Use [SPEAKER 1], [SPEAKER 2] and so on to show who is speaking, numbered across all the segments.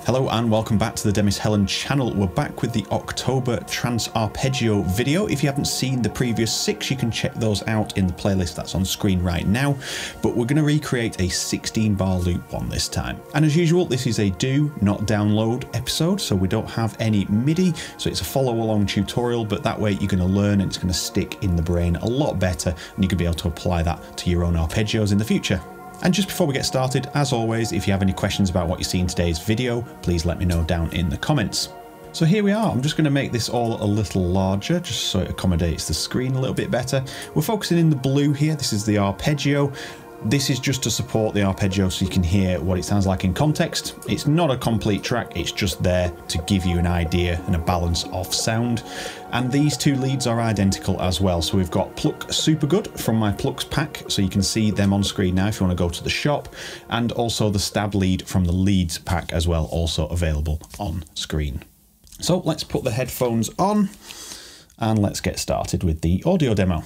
[SPEAKER 1] Hello and welcome back to the Demis Hellen channel. We're back with the October Trance Arpeggio video. If you haven't seen the previous 6, you can check those out in the playlist that's on screen right now. But we're going to recreate a 16-bar loop one this time. And as usual, this is a do, not download episode, so we don't have any MIDI. So it's a follow-along tutorial, but that way you're going to learn and it's going to stick in the brain a lot better, and you can be able to apply that to your own arpeggios in the future. And just before we get started, as always, if you have any questions about what you see in today's video, please let me know down in the comments. So here we are. I'm just going to make this all a little larger, just so it accommodates the screen a little bit better. We're focusing in the blue here. This is the arpeggio. This is just to support the arpeggio so you can hear what it sounds like in context. It's not a complete track, it's just there to give you an idea and a balance of sound. And these two leads are identical as well. So we've got Pluck Super Good from my Plucks pack, so you can see them on screen now if you want to go to the shop, and also the Stab lead from the Leads pack as well, also available on screen. So let's put the headphones on and let's get started with the audio demo.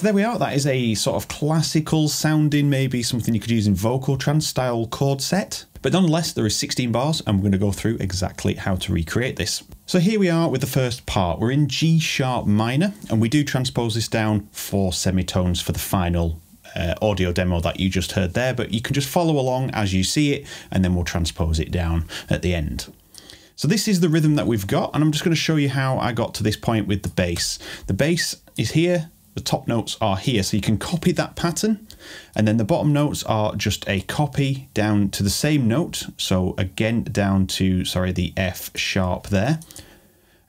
[SPEAKER 1] There we are. That is a sort of classical sounding, maybe something you could use in vocal trance style chord set. But nonetheless, there is 16 bars and we're going to go through exactly how to recreate this. So here we are with the first part. We're in G sharp minor and we do transpose this down 4 semitones for the final audio demo that you just heard there. But you can just follow along as you see it and then we'll transpose it down at the end. So this is the rhythm that we've got, and I'm just going to show you how I got to this point with the bass. The bass is here. The top notes are here, so you can copy that pattern, and then the bottom notes are just a copy down to the same note. So again, down to, sorry, the F sharp there.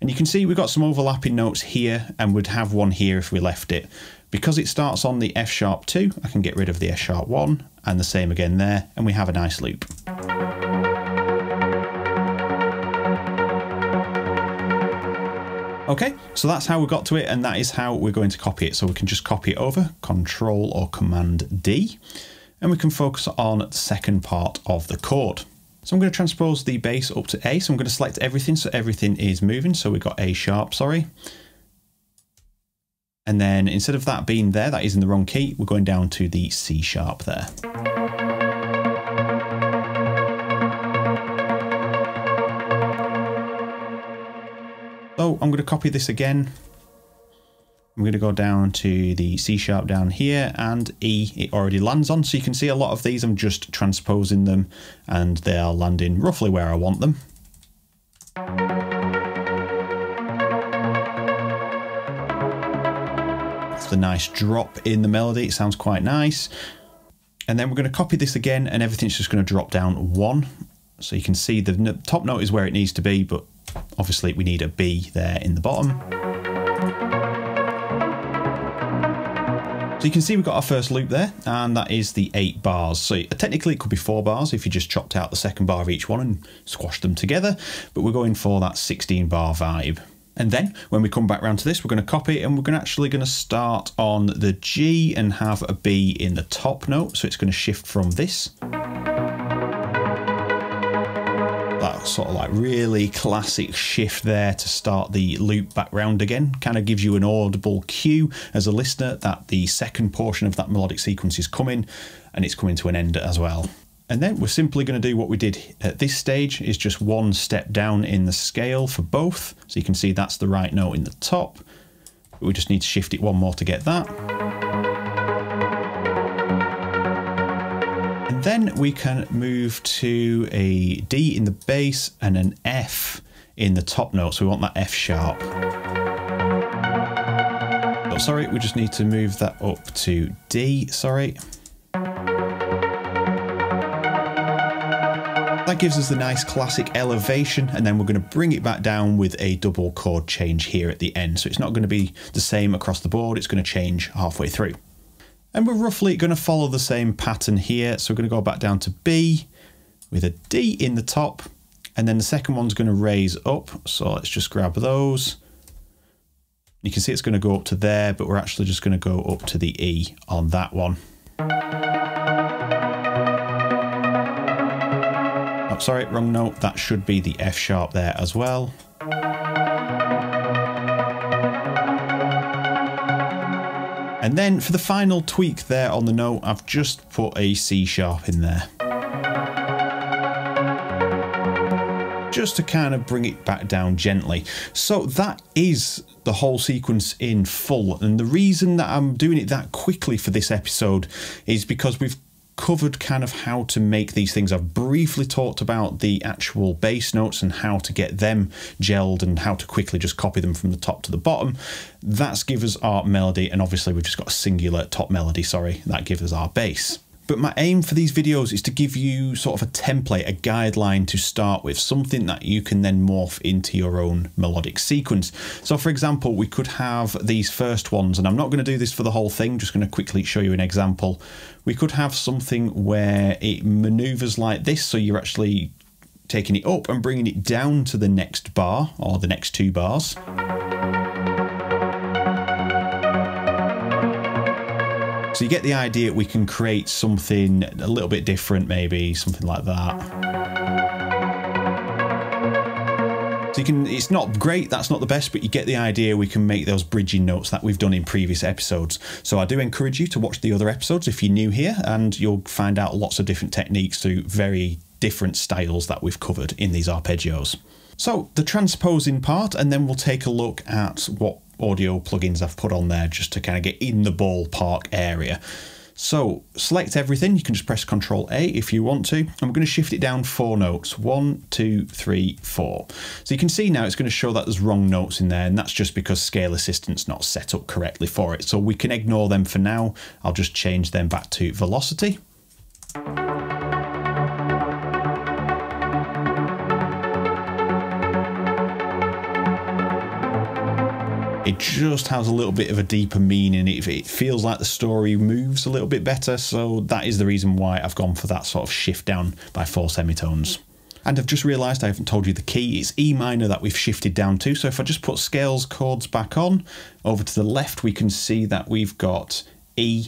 [SPEAKER 1] And you can see we've got some overlapping notes here, and we'd have one here if we left it. Because it starts on the F sharp 2, I can get rid of the F sharp 1, and the same again there, and we have a nice loop. Okay, so that's how we got to it, and that is how we're going to copy it. So we can just copy it over, Control or Command D, and we can focus on the second part of the chord. So I'm going to transpose the bass up to A, so I'm going to select everything so everything is moving. So we've got A sharp, sorry. And then instead of that being there, that is in the wrong key, we're going down to the C sharp there. So I'm going to copy this again. I'm going to go down to the C sharp down here, and E it already lands on. So you can see a lot of these I'm just transposing them and they are landing roughly where I want them. That's the nice drop in the melody. It sounds quite nice. And then we're going to copy this again and everything's just going to drop down 1. So you can see the top note is where it needs to be, but obviously we need a B there in the bottom. So you can see we've got our first loop there, and that is the 8 bars. So technically it could be 4 bars if you just chopped out the second bar of each one and squashed them together, but we're going for that 16-bar vibe. And then when we come back round to this, we're going to copy it and we're actually going to start on the G and have a B in the top note. So it's going to shift from this. That sort of like really classic shift there to start the loop back round again. Kind of gives you an audible cue as a listener that the second portion of that melodic sequence is coming, and it's coming to an end as well. And then we're simply going to do what we did at this stage, is just 1 step down in the scale for both. So you can see that's the right note in the top. We just need to shift it 1 more to get that. And then we can move to a D in the bass and an F in the top note. So we want that F sharp. Oh, sorry, we just need to move that up to D, sorry. That gives us the nice classic elevation, and then we're going to bring it back down with a double chord change here at the end. So it's not going to be the same across the board, it's going to change halfway through. And we're roughly going to follow the same pattern here. So we're going to go back down to B with a D in the top And then the second one's going to raise up. So let's just grab those. You can see it's going to go up to there, but we're actually just going to go up to the E on that one. Oh, sorry, wrong note. That should be the F sharp there as well. And then for the final tweak there on the note, I've just put a C sharp in there. Just to kind of bring it back down gently. So that is the whole sequence in full. And the reason that I'm doing it that quickly for this episode is because we've covered kind of how to make these things. I've briefly talked about the actual bass notes and how to get them gelled and how to quickly just copy them from the top to the bottom. That's give us our melody, and obviously we've just got a singular top melody, sorry, that gives us our bass. But my aim for these videos is to give you sort of a template, a guideline to start with, something that you can then morph into your own melodic sequence. So for example, we could have these first ones, and I'm not going to do this for the whole thing, just going to quickly show you an example. We could have something where it maneuvers like this, so you're actually taking it up and bringing it down to the next bar, or the next two bars. So you get the idea. We can create something a little bit different, maybe something like that. So you can, it's not great, that's not the best, but you get the idea. We can make those bridging notes that we've done in previous episodes. So I do encourage you to watch the other episodes if you're new here, and you'll find out lots of different techniques to very different styles that we've covered in these arpeggios. So the transposing part, and then we'll take a look at what audio plugins I've put on there just to kind of get in the ballpark area. So select everything. You can just press Ctrl A if you want to. I'm going to shift it down 4 notes. 1, 2, 3, 4. So you can see now it's going to show that there's wrong notes in there, and that's just because Scale Assistant's not set up correctly for it. So we can ignore them for now. I'll just change them back to velocity. It just has a little bit of a deeper meaning. It feels like the story moves a little bit better, so that is the reason why I've gone for that sort of shift down by 4 semitones. And I've just realised I haven't told you the key. It's E minor that we've shifted down to, so if I just put scales chords back on, over to the left we can see that we've got E,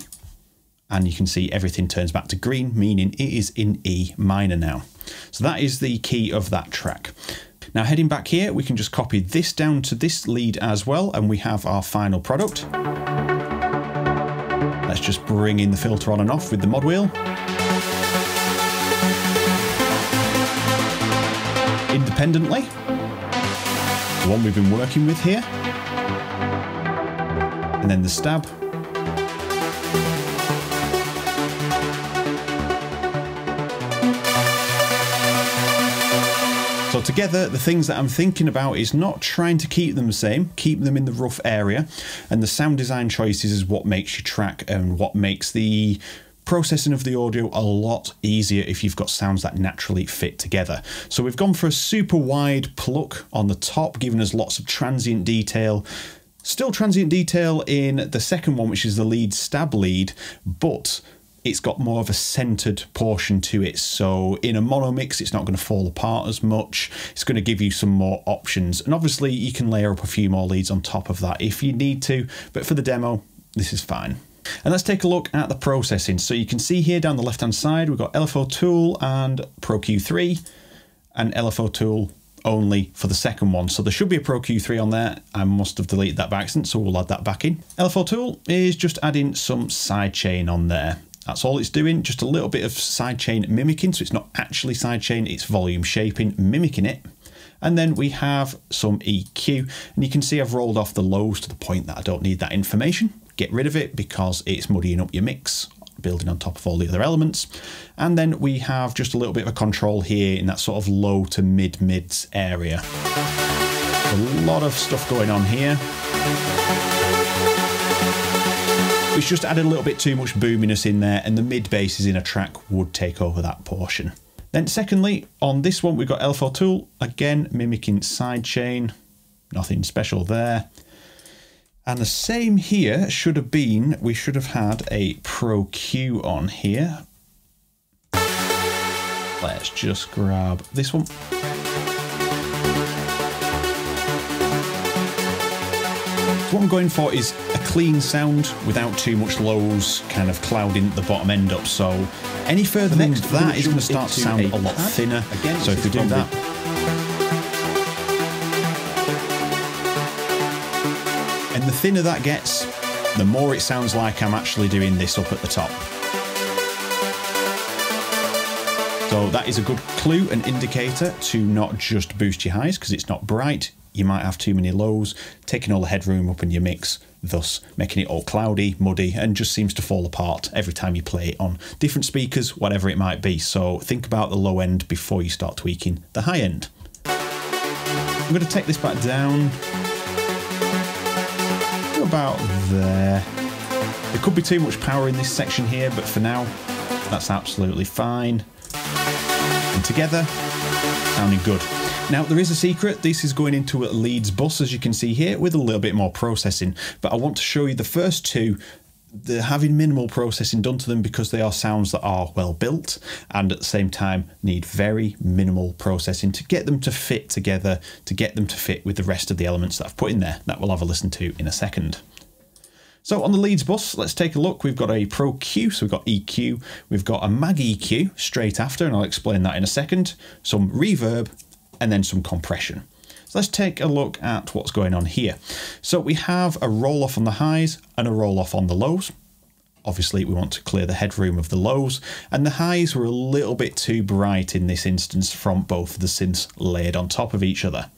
[SPEAKER 1] and you can see everything turns back to green, meaning it is in E minor now. So that is the key of that track. Now heading back here, we can just copy this down to this lead as well, and we have our final product. Let's just bring in the filter on and off with the mod wheel. Independently, the one we've been working with here, and then the stab. So together, the things that I'm thinking about is not trying to keep them the same, keep them in the rough area, and the sound design choices is what makes your track and what makes the processing of the audio a lot easier if you've got sounds that naturally fit together. So we've gone for a super wide pluck on the top, giving us lots of transient detail. Still transient detail in the second one, which is the lead stab lead, but it's got more of a centered portion to it. So in a mono mix, it's not going to fall apart as much. It's going to give you some more options. And obviously you can layer up a few more leads on top of that if you need to, but for the demo, this is fine. And let's take a look at the processing. So you can see here down the left-hand side, we've got LFO tool and Pro Q3, and LFO tool only for the second one. So there should be a Pro Q3 on there. I must have deleted that by accident, so we'll add that back in. LFO tool is just adding some sidechain on there. That's all it's doing, just a little bit of sidechain mimicking, so it's not actually sidechain, it's volume shaping, mimicking it. And then we have some EQ, and you can see I've rolled off the lows to the point that I don't need that information. Get rid of it because it's muddying up your mix, building on top of all the other elements. And then we have just a little bit of a control here in that sort of low to mids area. A lot of stuff going on here. It's just added a little bit too much boominess in there, and the mid basses in a track would take over that portion. Then secondly, on this one, we've got LFO tool, again, mimicking sidechain, nothing special there. And the same here should have been, we should have had a Pro Q on here. Let's just grab this one. what I'm going for is a clean sound without too much lows kind of clouding the bottom end up. So any further than that is going to start to sound a lot thinner. Again, so if we do that, and the thinner that gets, the more it sounds like I'm actually doing this up at the top. So that is a good clue and indicator to not just boost your highs because it's not bright. You might have too many lows, taking all the headroom up in your mix, thus making it all cloudy, muddy, and just seems to fall apart every time you play it on different speakers, whatever it might be. So think about the low end before you start tweaking the high end. I'm going to take this back down to about there. There could be too much power in this section here, but for now, that's absolutely fine. And together, sounding good. Now there is a secret. This is going into a leads bus, as you can see here, with a little bit more processing, but I want to show you the first two. They're having minimal processing done to them because they are sounds that are well built and at the same time need very minimal processing to get them to fit together, to get them to fit with the rest of the elements that I've put in there that we'll have a listen to in a second. So on the leads bus, let's take a look. We've got a Pro Q, so we've got EQ, we've got a Mag EQ straight after, and I'll explain that in a second, some reverb, and then some compression. So let's take a look at what's going on here. So we have a roll off on the highs and a roll off on the lows. Obviously we want to clear the headroom of the lows, and the highs were a little bit too bright in this instance from both of the synths layered on top of each other.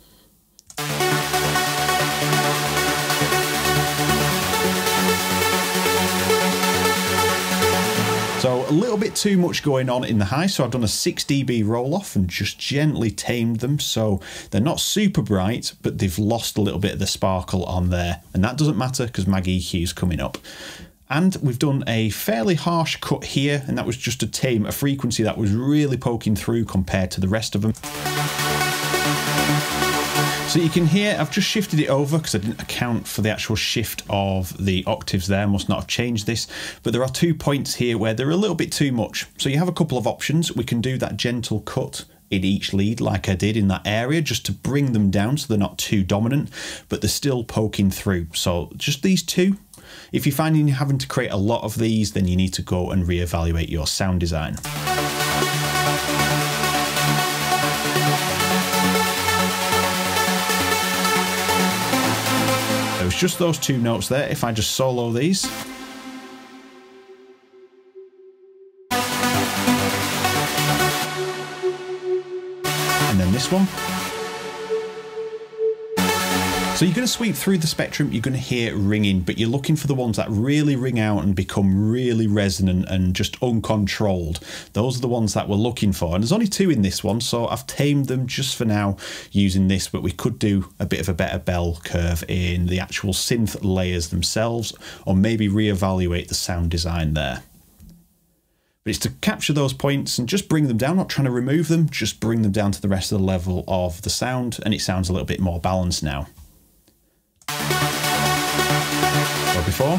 [SPEAKER 1] So a little bit too much going on in the high, so I've done a 6 dB roll off and just gently tamed them so they're not super bright, but they've lost a little bit of the sparkle on there, and that doesn't matter because Mag EQ is coming up. And we've done a fairly harsh cut here, and that was just to tame a frequency that was really poking through compared to the rest of them. So you can hear I've just shifted it over because I didn't account for the actual shift of the octaves there, must not have changed this, but there are 2 points here where they're a little bit too much. So you have a couple of options. We can do that gentle cut in each lead like I did in that area just to bring them down so they're not too dominant, but they're still poking through. So just these two. If you're finding you're having to create a lot of these, then you need to go and reevaluate your sound design. It's just those two notes there. If I just solo these, and then this one. So you're going to sweep through the spectrum, you're going to hear ringing, but you're looking for the ones that really ring out and become really resonant and just uncontrolled. Those are the ones that we're looking for. And there's only 2 in this one, so I've tamed them just for now using this, but we could do a bit of a better bell curve in the actual synth layers themselves, or maybe reevaluate the sound design there. But it's to capture those points and just bring them down, not trying to remove them, just bring them down to the rest of the level of the sound, and it sounds a little bit more balanced now. Or before.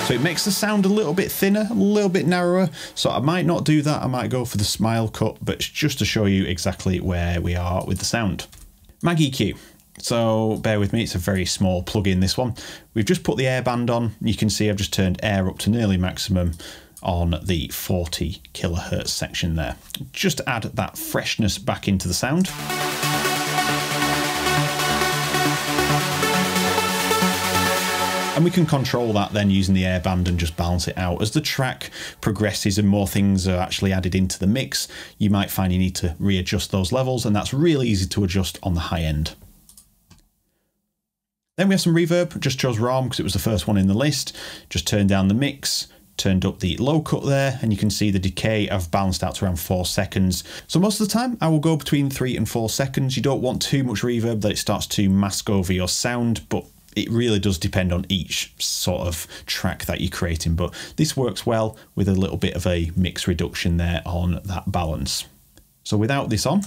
[SPEAKER 1] So it makes the sound a little bit thinner, a little bit narrower. So I might not do that. I might go for the smile cut, but it's just to show you exactly where we are with the sound. Mag EQ. So bear with me, it's a very small plug-in, this one. We've just put the air band on. You can see I've just turned air up to nearly maximum on the 40 kilohertz section there. Just to add that freshness back into the sound. And we can control that then using the air band and just balance it out. As the track progresses and more things are actually added into the mix, you might find you need to readjust those levels, and that's really easy to adjust on the high end. Then we have some reverb. Just chose ROM because it was the first one in the list. Just turned down the mix, turned up the low cut there, and you can see the decay I've balanced out to around 4 seconds. So most of the time I will go between 3 and 4 seconds. You don't want too much reverb that it starts to mask over your sound, but it really does depend on each sort of track that you're creating. But this works well with a little bit of a mix reduction there on that balance. So without this on,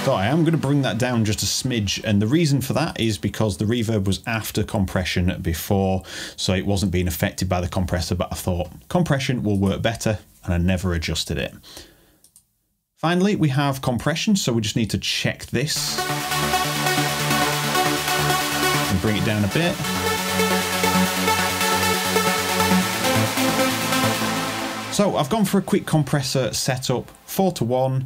[SPEAKER 1] so I am I'm going to bring that down just a smidge, and the reason for that is because the reverb was after compression before, so it wasn't being affected by the compressor, but I thought compression will work better, and I never adjusted it. Finally, we have compression, so we just need to check this and bring it down a bit. So I've gone for a quick compressor setup, 4:1.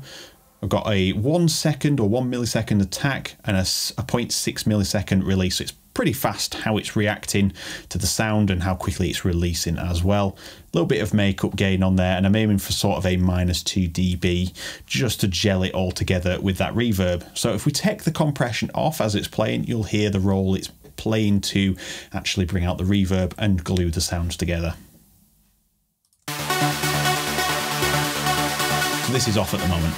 [SPEAKER 1] I've got a 1 second or 1 millisecond attack and a 0.6 millisecond release. So it's pretty fast how it's reacting to the sound and how quickly it's releasing as well. A little bit of makeup gain on there, and I'm aiming for sort of a -2 dB just to gel it all together with that reverb. So if we take the compression off as it's playing, you'll hear the role it's playing to actually bring out the reverb and glue the sounds together. So this is off at the moment.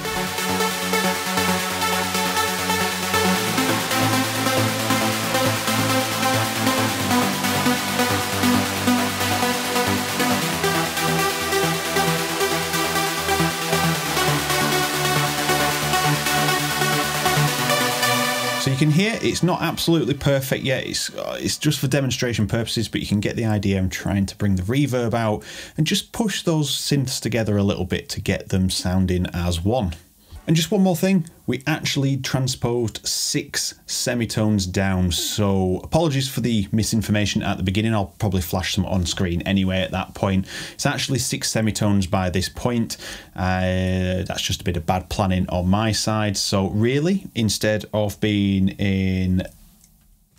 [SPEAKER 1] So you can hear it's not absolutely perfect yet, it's just for demonstration purposes, but you can get the idea. I'm trying to bring the reverb out and just push those synths together a little bit to get them sounding as one. And just one more thing, we actually transposed 6 semitones down, so apologies for the misinformation at the beginning. I'll probably flash some on screen anyway at that point. It's actually 6 semitones by this point. That's just a bit of bad planning on my side. So really, instead of being in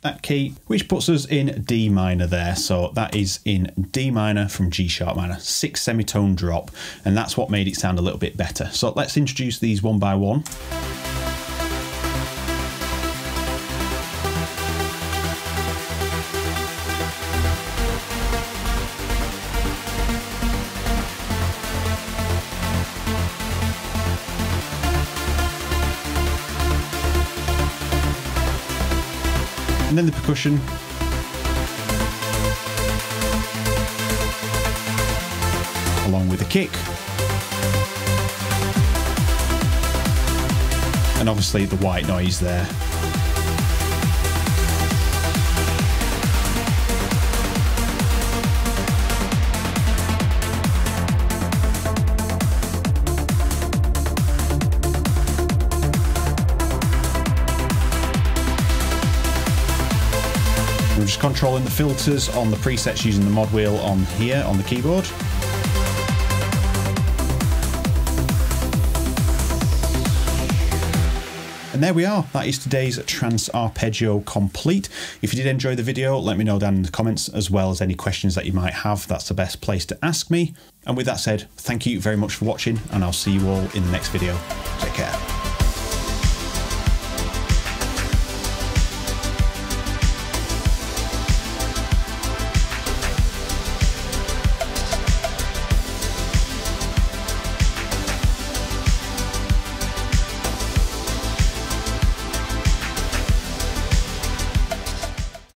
[SPEAKER 1] that key, which puts us in D minor there. So that is in D minor from G sharp minor, 6 semitone drop, and that's what made it sound a little bit better. So let's introduce these one by one. And then the percussion. Along with the kick. And obviously the white noise there. I'm just controlling the filters on the presets using the mod wheel on here on the keyboard. And there we are, that is today's Trance Arpeggio complete. If you did enjoy the video, let me know down in the comments, as well as any questions that you might have. That's the best place to ask me. And with that said, thank you very much for watching, and I'll see you all in the next video. Take care.